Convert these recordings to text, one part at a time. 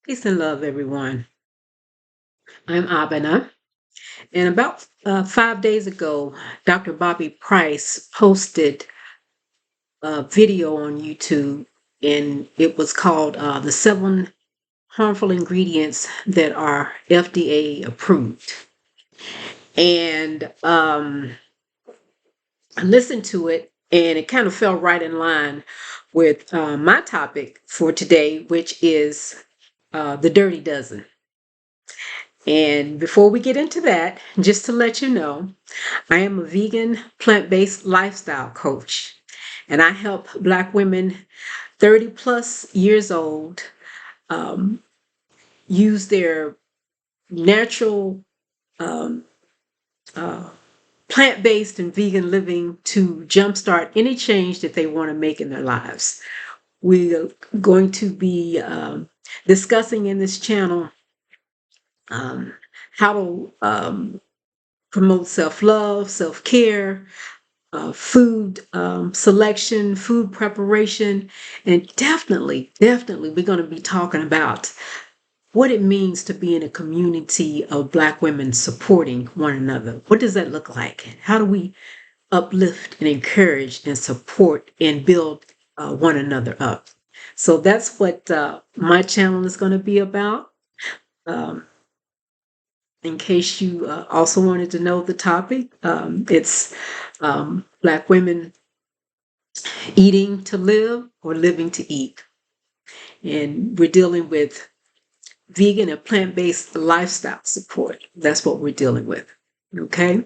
Peace and love, everyone. I'm Abena. And about 5 days ago, Dr. Bobby Price posted a video on YouTube, and it was called The Seven Harmful Ingredients That Are FDA Approved. And I listened to it, and it kind of fell right in line with my topic for today, which is the Dirty Dozen. And before we get into that, just to let you know, I am a vegan, plant-based lifestyle coach, and I help Black women 30 plus years old um, use their natural um, uh, plant-based and vegan living to jumpstart any change that they want to make in their lives. We are going to be discussing in this channel um, how to promote self-love, self-care, food selection, food preparation, and definitely, we're going to be talking about what it means to be in a community of Black women supporting one another. What does that look like? How do we uplift and encourage and support and build one another up? So that's what my channel is going to be about. Um, in case you also wanted to know the topic, it's Black women eating to live or living to eat. And we're dealing with vegan and plant-based lifestyle support. That's what we're dealing with. Okay.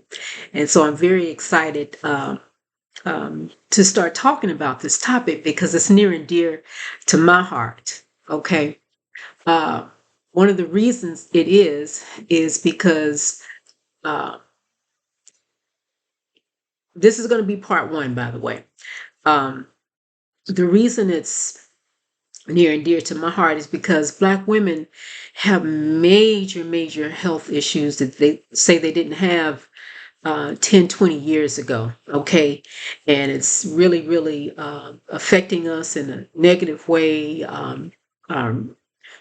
And so I'm very excited to start talking about this topic because it's near and dear to my heart. Okay. Uh, One of the reasons it is because this is going to be part one, by the way. Um, the reason it's near and dear to my heart is because Black women have major health issues that they say they didn't have 10, 20 years ago. Okay. And it's really affecting us in a negative way.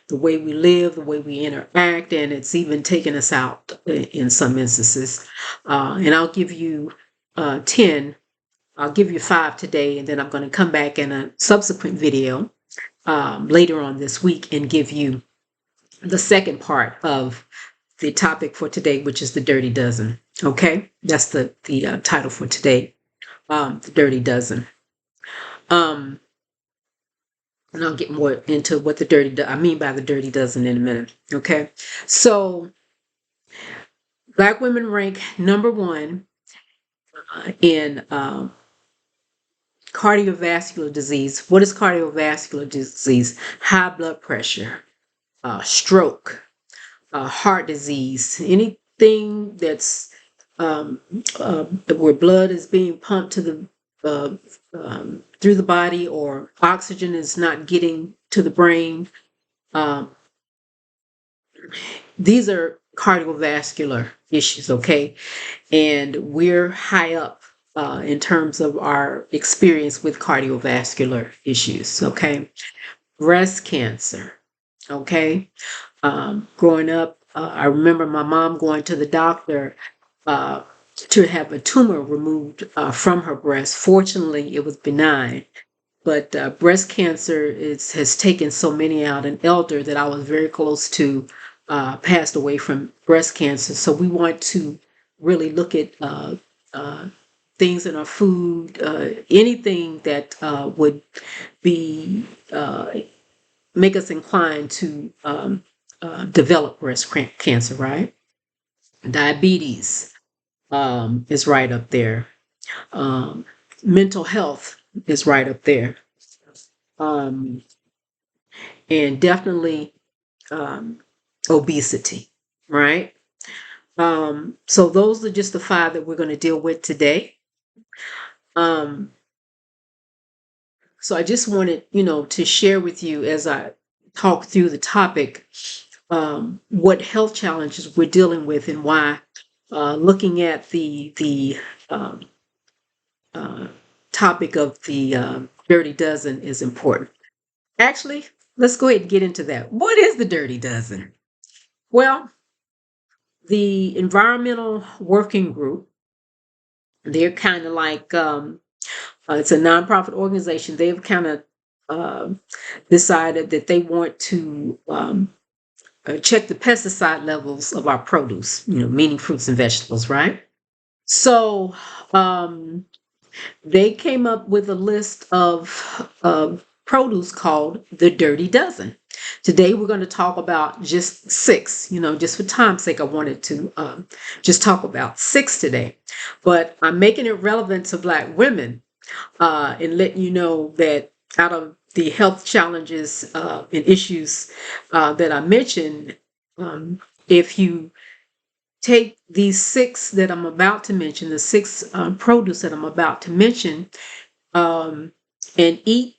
The way we live, the way we interact, and it's even taken us out in some instances. And I'll give you 10. I'll give you 5 today, and then I'm going to come back in a subsequent video later on this week and give you the second part of the topic for today, which is the Dirty Dozen. Okay, that's the title for today, the Dirty Dozen. And I'll get more into what I mean by the Dirty Dozen in a minute. Okay, so Black women rank number one in cardiovascular disease. What is cardiovascular disease? High blood pressure, stroke, heart disease, anything that's where blood is being pumped to the through the body, or oxygen is not getting to the brain. Um, these are cardiovascular issues, okay? And we're high up in terms of our experience with cardiovascular issues, okay? Breast cancer, okay? Growing up, I remember my mom going to the doctor to have a tumor removed from her breast. Fortunately, it was benign. But breast cancer has taken so many out. An elder that I was very close to passed away from breast cancer. So we want to really look at things in our food, anything that would be make us inclined to develop breast cancer, right? Diabetes is right up there. Mental health is right up there. Um, and definitely obesity, right? So those are just the 5 that we're going to deal with today. So I just wanted, to share with you as I talk through the topic, what health challenges we're dealing with and why looking at the topic of the Dirty Dozen is important. Actually, let's go ahead and get into that. What is the Dirty Dozen? Well, the Environmental Working Group, they're kind of like, it's a nonprofit organization. They've kind of uh, decided that they want to check the pesticide levels of our produce, meaning fruits and vegetables, right? So um, they came up with a list of produce called the Dirty Dozen. Today we're going to talk about just six. Just for time's sake, I wanted to just talk about six today. But I'm making it relevant to Black women and letting you know that out of the health challenges and issues that I mentioned, if you take these six that I'm about to mention, the six produce that I'm about to mention, and eat,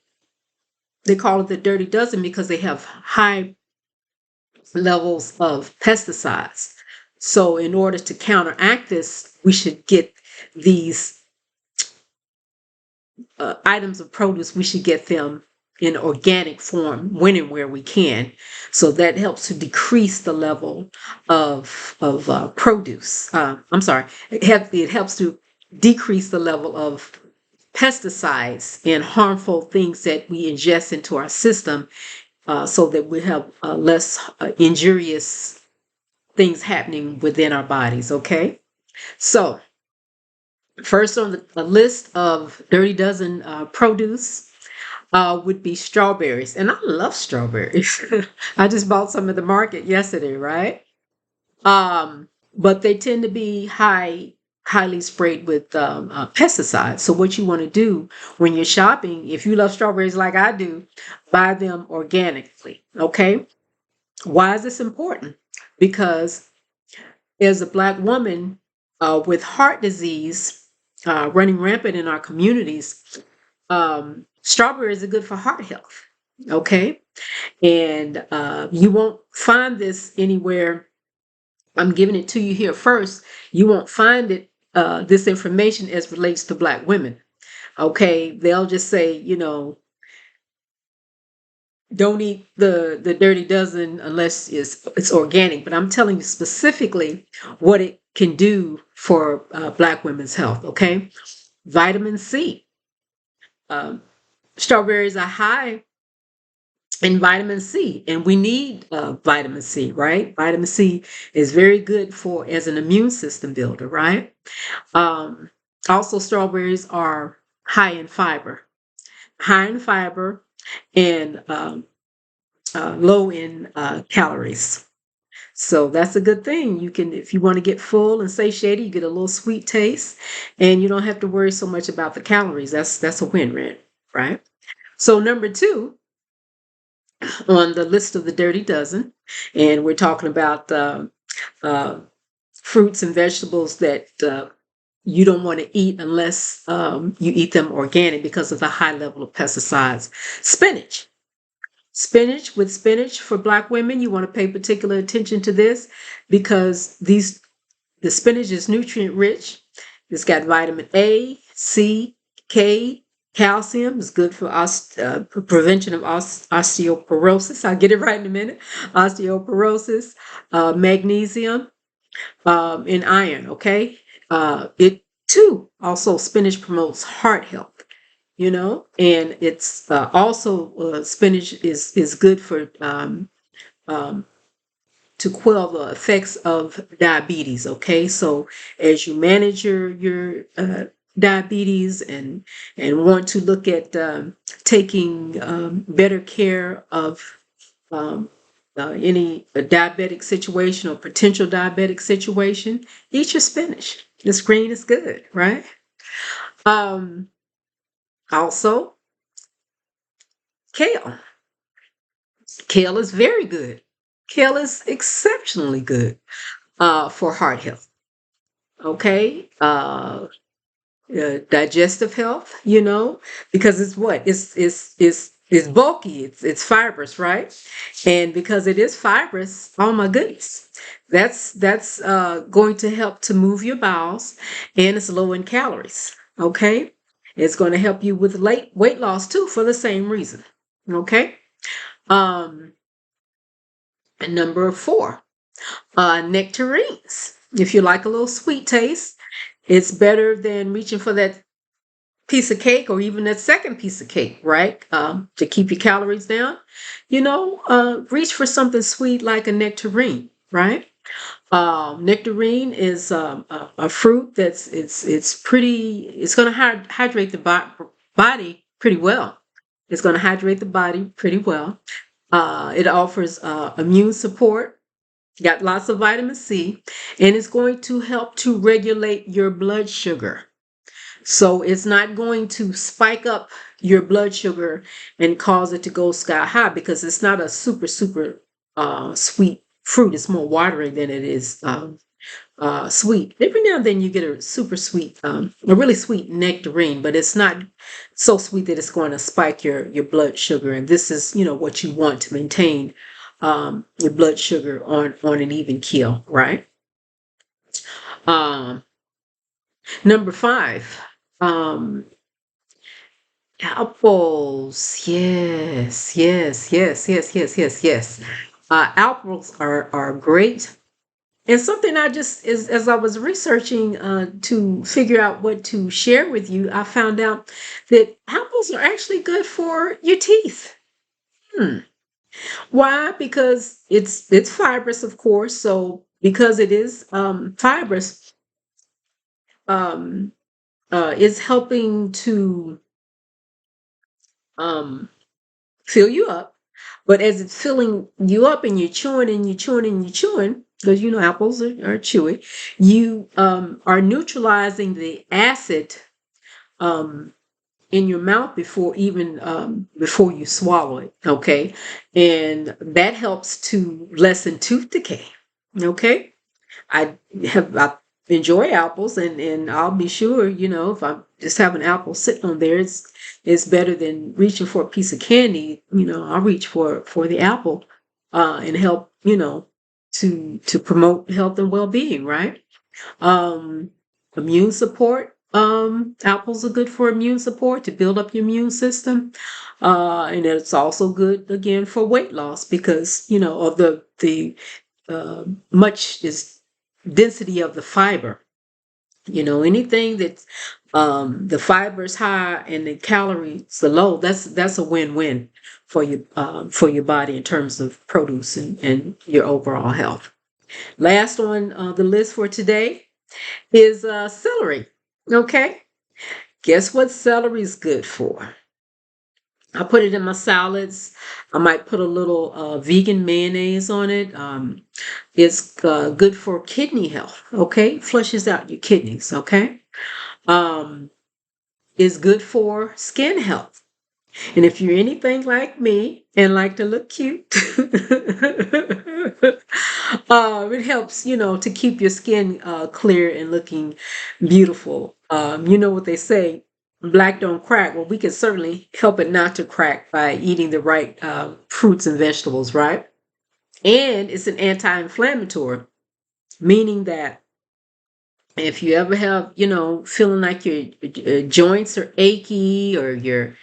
they call it the Dirty Dozen because they have high levels of pesticides. So in order to counteract this, we should get these items of produce, we should get them in organic form when and where we can. So that helps to decrease the level of produce. I'm sorry, it helps to decrease the level of pesticides and harmful things that we ingest into our system, so that we have less injurious things happening within our bodies. Okay, so first on the list of Dirty Dozen produce would be strawberries. And I love strawberries. I just bought some at the market yesterday, right? But they tend to be highly sprayed with pesticides. So what you want to do when you're shopping, if you love strawberries like I do, buy them organically. Okay? Why is this important? Because as a Black woman with heart disease running rampant in our communities, strawberries are good for heart health. Okay. And you won't find this anywhere. I'm giving it to you here first. You won't find it, this information as relates to Black women. Okay. They'll just say, don't eat the Dirty Dozen unless it's organic. But I'm telling you specifically what it can do for Black women's health. Okay. Vitamin C. Um, Strawberries are high in vitamin C, and we need vitamin C, right? Vitamin C is very good for as an immune system builder, right? Um, Also, strawberries are high in fiber, and low in calories. So that's a good thing. You can, if you want to get full and satiated, you get a little sweet taste, and you don't have to worry so much about the calories. That's a win, right? So number two on the list of the Dirty Dozen, and we're talking about uh, fruits and vegetables that you don't want to eat unless you eat them organic because of the high level of pesticides. Spinach. With spinach for Black women, you want to pay particular attention to this because the spinach is nutrient rich. It's got vitamin A, C, K, calcium. It's good for prevention of osteoporosis. I'll get it right in a minute. Osteoporosis, magnesium, and iron. Okay. It too also spinach promotes heart health. And it's also spinach is good for um, to quell the effects of diabetes. Okay, so as you manage your diabetes and want to look at taking better care of any diabetic situation or potential diabetic situation, eat your spinach. This green is good, right? Um, Also, kale. Kale is very good. Kale is exceptionally good for heart health. Okay. Digestive health, because it's what? It's bulky, it's fibrous, right? And because it is fibrous, oh my goodness, that's going to help to move your bowels, and it's low in calories. Okay. It's going to help you with weight loss too for the same reason. Okay. Um, and number 4, nectarines. If you like a little sweet taste, it's better than reaching for that piece of cake or even that second piece of cake, right? To keep your calories down, reach for something sweet like a nectarine, right? Nectarine is a fruit that's it's going to hydrate the body pretty well. It's going to hydrate the body pretty well. It offers immune support. Got lots of vitamin C, and it's going to help to regulate your blood sugar. So it's not going to spike up your blood sugar and cause it to go sky high because it's not a super sweet fruit. It's more watery than it is sweet. Every now and then you get a super sweet, a really sweet nectarine, but it's not so sweet that it's going to spike your blood sugar. And this is, what you want to maintain your blood sugar on an even keel, right? Um, Number 5, um, apples. Yes, yes, yes, yes, yes, yes, yes. Apples are great. And something I just, as I was researching to figure out what to share with you, I found out that apples are actually good for your teeth. Hmm. Why? Because it's fibrous, of course. So because it is fibrous, um, it's helping to um, fill you up. But as it's filling you up and you're chewing and you're chewing and you're chewing, because apples are chewy, you are neutralizing the acid um, in your mouth before you swallow it. Okay, and that helps to lessen tooth decay. Okay, I enjoy apples, and I'll be sure, if I just have an apple sitting on there, it's better than reaching for a piece of candy. I'll reach for the apple, and help, to promote health and well-being, right? Um, Immune support. Apples are good for immune support to build up your immune system. And it's also good again for weight loss because, of the much is density of the fiber. Anything that's the fiber's high and the calories are low, that's a win-win for your body in terms of produce and your overall health. Last on the list for today is celery. Okay, guess what celery is good for? I put it in my salads. I might put a little vegan mayonnaise on it. It's good for kidney health. Okay, flushes out your kidneys. Okay, um, is good for skin health. And if you're anything like me and like to look cute, it helps, to keep your skin clear and looking beautiful. You know what they say, black don't crack. Well, we can certainly help it not to crack by eating the right fruits and vegetables, right? And it's an anti-inflammatory, meaning that if you ever have, feeling like your joints are achy or your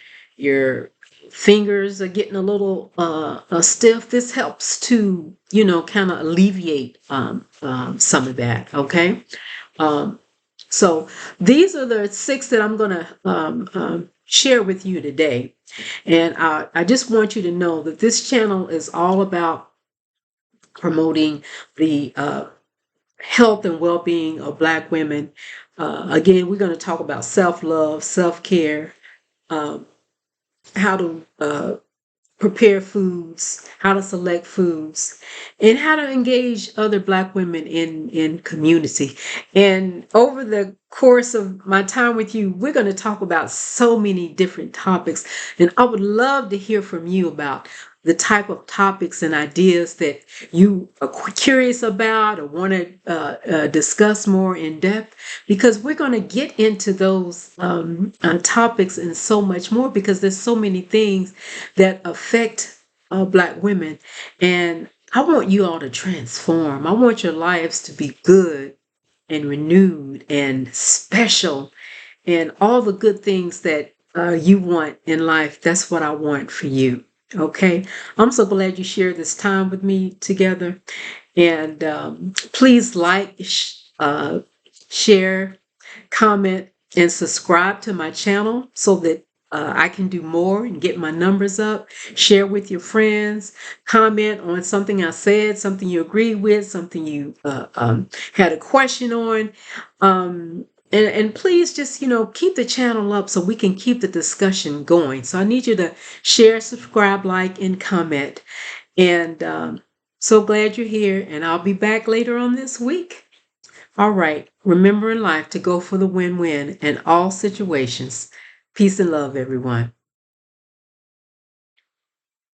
fingers are getting a little stiff, this helps to, kind of alleviate some of that. Okay. Um, so these are the 6 that I'm going to share with you today. And I just want you to know that this channel is all about promoting the health and well-being of Black women. Again, we're going to talk about self-love, self-care, um, how to prepare foods, how to select foods, and how to engage other Black women in community. And over the course of my time with you, we're going to talk about so many different topics. And I would love to hear from you about the type of topics and ideas that you are curious about or want to discuss more in depth, because we're going to get into those topics and so much more, because there's so many things that affect Black women. And I want you all to transform. I want your lives to be good and renewed and special and all the good things that you want in life. That's what I want for you. Okay. I'm so glad you shared this time with me together. And please like, share, comment, and subscribe to my channel so that I can do more and get my numbers up. Share with your friends. Comment on something I said, something you agree with, something you had a question on. And please just, keep the channel up so we can keep the discussion going. So I need you to share, subscribe, like, and comment. And so glad you're here. And I'll be back later on this week. All right. Remember in life to go for the win-win in all situations. Peace and love, everyone.